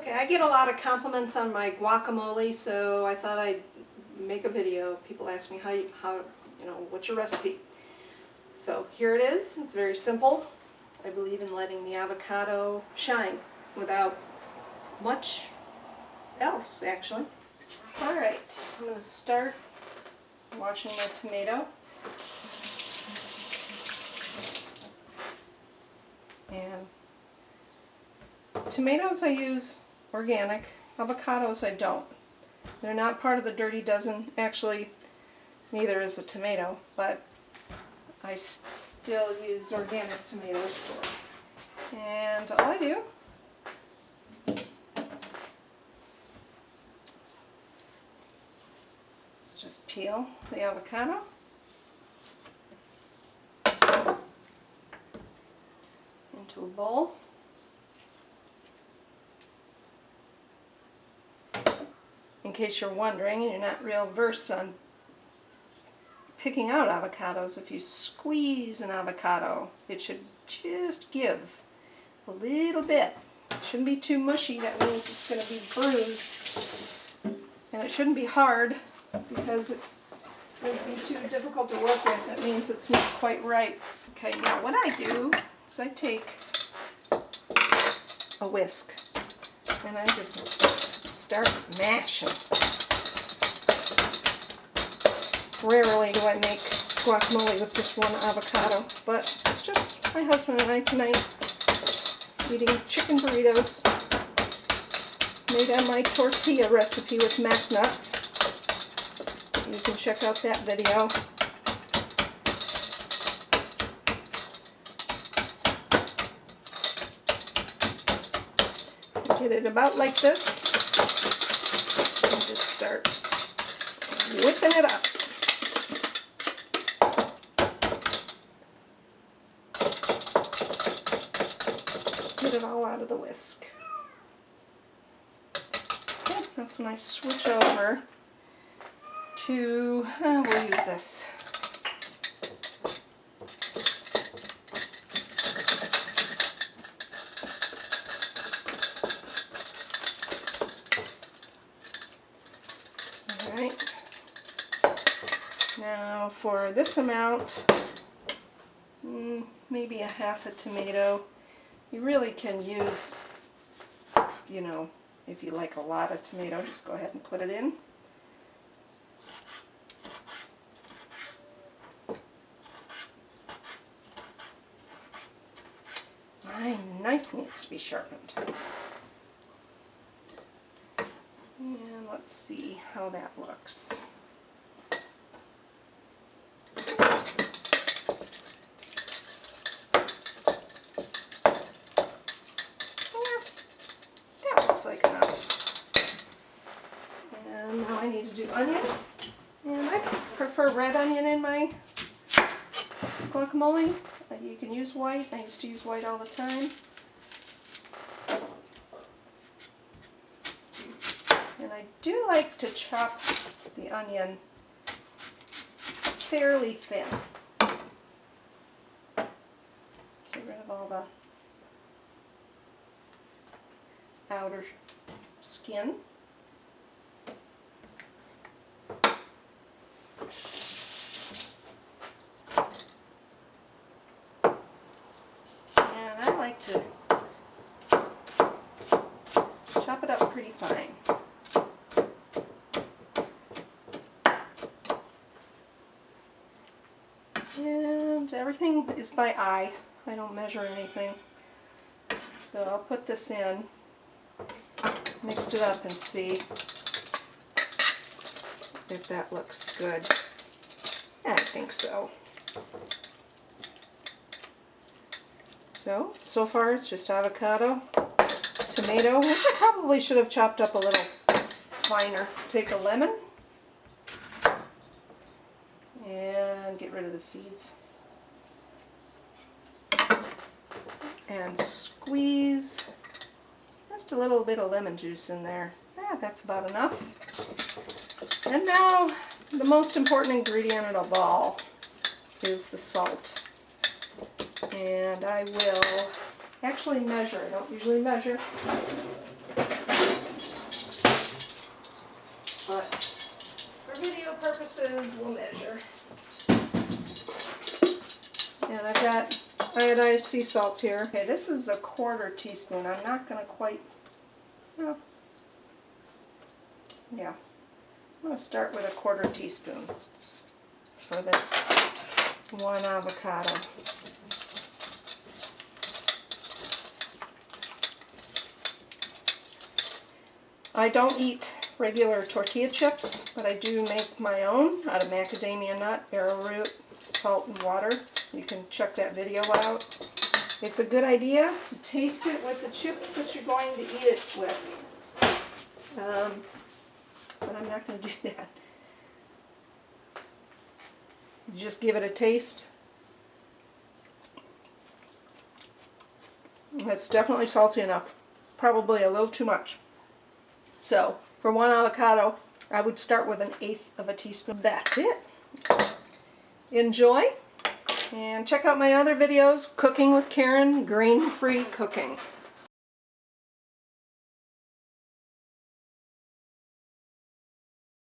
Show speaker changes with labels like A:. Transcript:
A: Okay, I get a lot of compliments on my guacamole, so I thought I'd make a video. People ask me what's your recipe? So here it is. It's very simple. I believe in letting the avocado shine without much else, actually. Alright, I'm going to start washing my tomato. And tomatoes I use organic, avocados I don't. They're not part of the Dirty Dozen. Actually, neither is the tomato, but I still use organic tomatoes. And all I do is just peel the avocado. Into a bowl. In case you're wondering and you're not real versed on picking out avocados, if you squeeze an avocado, it should just give a little bit. It shouldn't be too mushy. That means it's going to be bruised. And it shouldn't be hard because it's going to be too difficult to work with. That means it's not quite right. Okay, now what I do is I take a whisk and I just start mashing. Rarely do I make guacamole with just one avocado, but it's just my husband and I tonight eating chicken burritos made on my tortilla recipe with mac nuts. You can check out that video. Get it about like this and just start whipping it up. Get it all out of the whisk. Okay, that's when I switch over to, we'll use this. Alright. Now for this amount, maybe a half a tomato. You really can use, if you like a lot of tomato, just go ahead and put it in. My knife needs to be sharpened. And let's see how that looks. Like enough. And now I need to do onion. And I prefer red onion in my guacamole. You can use white. I used to use white all the time. And I do like to chop the onion fairly thin. Get rid of all the outer skin. And I like to chop it up pretty fine. And everything is by eye. I don't measure anything. So I'll put this in, mix it up and see if that looks good. I think so. So far it's just avocado, tomato, which I probably should have chopped up a little finer. Take a lemon and get rid of the seeds. And squeeze just a little bit of lemon juice in there. That's about enough. And now the most important ingredient of all is the salt. And I will actually measure. I don't usually measure. But for video purposes, we'll measure. And I've got iodized sea salt here. Okay, this is a 1/4 teaspoon. I'm not going to quite, well, yeah. I'm going to start with a 1/4 teaspoon for this one avocado. I don't eat regular tortilla chips, but I do make my own out of macadamia nut, arrowroot, salt, and water. You can check that video out. It's a good idea to taste it with the chips that you're going to eat it with. But I'm not going to do that. You just give it a taste. It's definitely salty enough. Probably a little too much. So, for one avocado, I would start with 1/8 of a teaspoon. That's it. Enjoy, and check out my other videos, Cooking with Karen, Grain-Free Cooking.